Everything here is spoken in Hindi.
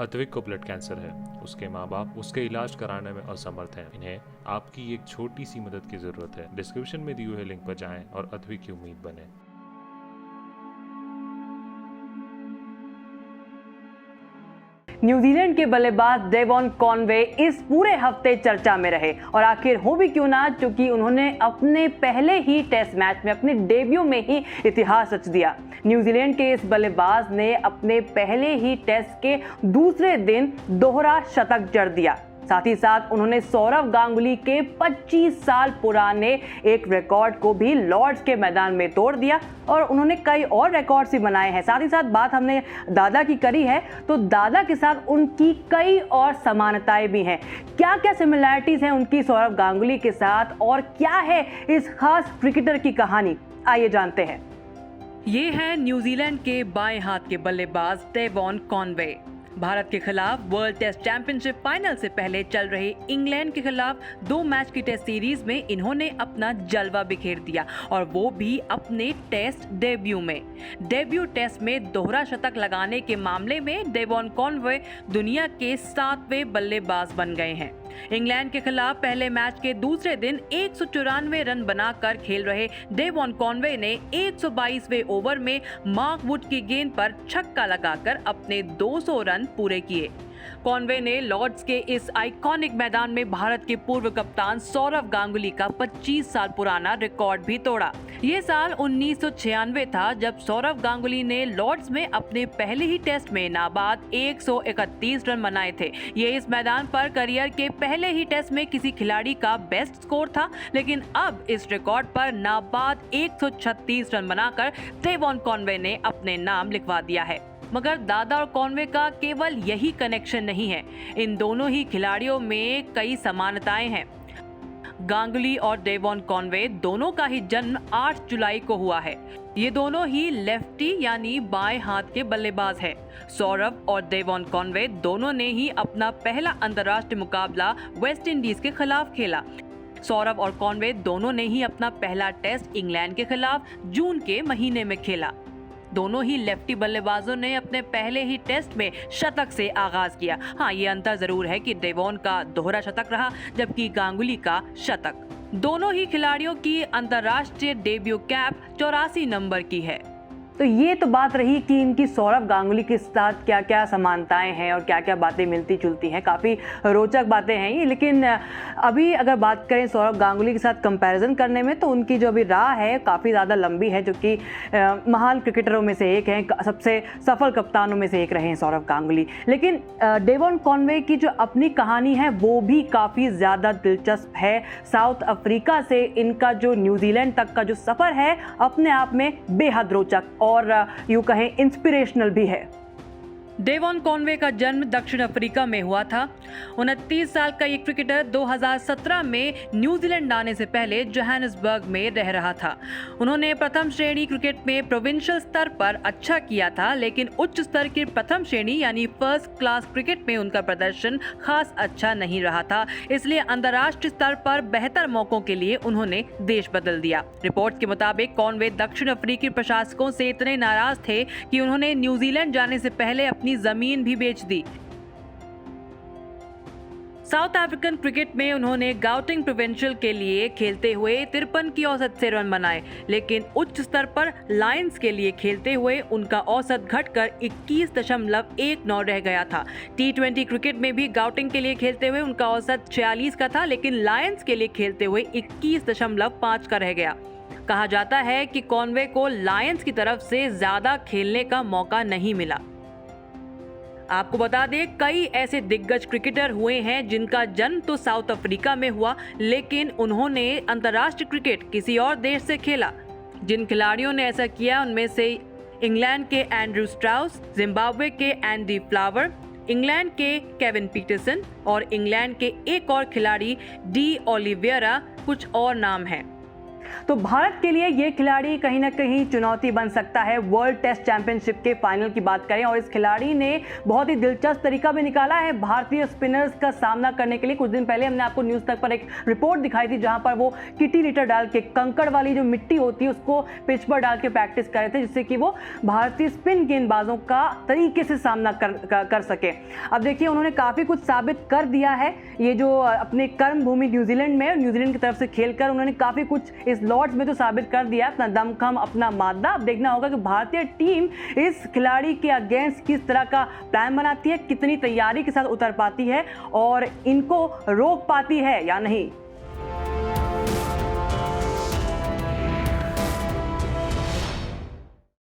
अद्विक को ब्लड कैंसर है। उसके माँ बाप उसके इलाज कराने में असमर्थ हैं। इन्हें आपकी एक छोटी सी मदद की जरूरत है। डिस्क्रिप्शन में दिए हुए लिंक पर जाएं और अद्विक की उम्मीद बने। न्यूजीलैंड के बल्लेबाज डेवॉन कॉनवे इस पूरे हफ्ते चर्चा में रहे और आखिर हो भी क्यों ना, क्योंकि उन्होंने अपने पहले ही टेस्ट मैच में, अपने डेब्यू में ही इतिहास रच दिया। न्यूजीलैंड के इस बल्लेबाज ने अपने पहले ही टेस्ट के दूसरे दिन दोहरा शतक जड़ दिया। साथ ही साथ उन्होंने सौरव गांगुली के 25 साल पुराने एक रिकॉर्ड को भी लॉर्ड्स के मैदान में तोड़ दिया और उन्होंने कई और रिकॉर्ड्स भी बनाए हैं। साथ ही साथ बात हमने दादा की करी है, तो दादा के साथ उनकी कई और समानताएं भी हैं। क्या क्या सिमिलैरिटीज हैं उनकी सौरव गांगुली के साथ और क्या है इस खास क्रिकेटर की कहानी, आइए जानते हैं। ये है न्यूजीलैंड के बाएं हाथ के बल्लेबाज डेवॉन कॉनवे। भारत के खिलाफ वर्ल्ड टेस्ट चैंपियनशिप फाइनल से पहले चल रहे इंग्लैंड के खिलाफ 2 मैच की टेस्ट सीरीज में इन्होंने अपना जलवा बिखेर दिया और वो भी अपने टेस्ट डेब्यू में। डेब्यू टेस्ट में दोहरा शतक लगाने के मामले में डेवॉन कॉनवे दुनिया के 7वें बल्लेबाज बन गए हैं। इंग्लैंड के खिलाफ पहले मैच के दूसरे दिन 194 रन बनाकर खेल रहे डेवॉन कॉनवे ने 122वें ओवर में मार्क वुड की गेंद पर छक्का लगाकर अपने 200 रन पूरे किए। कॉनवे ने लॉर्ड्स के इस आइकॉनिक मैदान में भारत के पूर्व कप्तान सौरव गांगुली का 25 साल पुराना रिकॉर्ड भी तोड़ा। ये साल 1996 था जब सौरव गांगुली ने लॉर्ड्स में अपने पहले ही टेस्ट में नाबाद 131 रन बनाए थे। ये इस मैदान पर करियर के पहले ही टेस्ट में किसी खिलाड़ी का बेस्ट स्कोर था, लेकिन अब इस रिकॉर्ड पर नाबाद 136 रन बनाकर डेवॉन कॉनवे ने अपने नाम लिखवा दिया है। मगर दादा और कॉनवे का केवल यही कनेक्शन नहीं है, इन दोनों ही खिलाड़ियों में कई समानताएं हैं। गांगुली और डेवॉन कॉनवे दोनों का ही जन्म 8 जुलाई को हुआ है। ये दोनों ही लेफ्टी यानी बाएं हाथ के बल्लेबाज हैं। सौरव और डेवॉन कॉनवे दोनों ने ही अपना पहला अंतर्राष्ट्रीय मुकाबला वेस्ट इंडीज के खिलाफ खेला। सौरव और कॉनवे दोनों ने ही अपना पहला टेस्ट इंग्लैंड के खिलाफ जून के महीने में खेला। दोनों ही लेफ्टी बल्लेबाजों ने अपने पहले ही टेस्ट में शतक से आगाज किया। हाँ, ये अंतर जरूर है कि डेवॉन का दोहरा शतक रहा जबकि गांगुली का शतक। दोनों ही खिलाड़ियों की अंतर्राष्ट्रीय डेब्यू कैप 84 नंबर की है। तो ये तो बात रही कि इनकी सौरव गांगुली के साथ क्या क्या समानताएं हैं और क्या क्या बातें मिलती जुलती हैं। काफ़ी रोचक बातें हैं ये, लेकिन अभी अगर बात करें सौरव गांगुली के साथ कंपैरिजन करने में, तो उनकी जो अभी राह है काफ़ी ज़्यादा लंबी है, जो कि महान क्रिकेटरों में से एक हैं, सबसे सफल कप्तानों में से एक रहे हैं सौरव गांगुली। लेकिन डेवॉन कॉनवे की जो अपनी कहानी है वो भी काफ़ी ज़्यादा दिलचस्प है। साउथ अफ्रीका से इनका जो न्यूजीलैंड तक का जो सफ़र है अपने आप में बेहद रोचक और यूं कहें इंस्पिरेशनल भी है। डेवॉन कॉनवे का जन्म दक्षिण अफ्रीका में हुआ था। 29 साल का ये क्रिकेटर 2017 में न्यूजीलैंड आने से पहले जोहानिसबर्ग में रह रहा था। उन्होंने प्रथम श्रेणी क्रिकेट में प्रोविंशियल स्तर पर अच्छा किया था, लेकिन उच्च स्तर की प्रथम श्रेणी यानी फर्स्ट क्लास क्रिकेट में उनका प्रदर्शन खास अच्छा नहीं रहा था। इसलिए अंतर्राष्ट्रीय स्तर पर बेहतर मौकों के लिए उन्होंने देश बदल दिया। रिपोर्ट्स के मुताबिक कॉनवे दक्षिण अफ्रीकी प्रशासकों से इतने नाराज थे कि उन्होंने न्यूजीलैंड जाने से पहले अपनी जमीन भी बेच दी। साउथ अफ्रीकन क्रिकेट में उन्होंने गाउटिंग प्रोविंशियल के लिए खेलते हुए 53 की औसत से रन बनाए, लेकिन उच्च स्तर पर लायंस के लिए खेलते हुए उनका औसत घटकर 21.19 रह गया था। T20 क्रिकेट में भी गाउटिंग के लिए खेलते हुए उनका औसत 46 का था, लेकिन लायंस के लिए खेलते हुए 21.5 का रह गया। कहा जाता है कि कॉनवे को लायंस की तरफ से ज्यादा खेलने का मौका नहीं मिला। आपको बता दें, कई ऐसे दिग्गज क्रिकेटर हुए हैं जिनका जन्म तो साउथ अफ्रीका में हुआ, लेकिन उन्होंने अंतर्राष्ट्रीय क्रिकेट किसी और देश से खेला। जिन खिलाड़ियों ने ऐसा किया उनमें से इंग्लैंड के एंड्रू स्ट्राउस, जिम्बाब्वे के एंडी फ्लावर, इंग्लैंड के केविन पीटरसन और इंग्लैंड के एक और खिलाड़ी डी ओलिवेरा कुछ और नाम हैं। तो भारत के लिए ये खिलाड़ी कहीं ना कहीं चुनौती बन सकता है। वर्ल्ड टेस्ट चैंपियनशिप के फाइनल की बात करें और इस खिलाड़ी ने बहुत ही दिलचस्प तरीका भी निकाला है भारतीय स्पिनर्स का सामना करने के लिए। कुछ दिन पहले हमने आपको न्यूज़ तक पर एक रिपोर्ट दिखाई थी जहां पर वो किटी लिटर डाल के, कंकड़ वाली जो मिट्टी होती है उसको पिच पर डाल के प्रैक्टिस कर रहे थे, जिससे कि वो भारतीय स्पिन गेंदबाजों का तरीके से सामना कर सके। अब देखिए उन्होंने काफ़ी कुछ साबित कर दिया है। ये जो अपने कर्म भूमि न्यूजीलैंड में, न्यूजीलैंड की तरफ से खेलकर उन्होंने काफ़ी कुछ इस लॉर्ड्स में तो साबित कर दिया, अपना दमखम, अपना मादा। अब देखना होगा कि भारतीय टीम इस खिलाड़ी के अगेंस्ट किस तरह का प्लान बनाती है, कितनी तैयारी के साथ उतर पाती है और इनको रोक पाती है या नहीं।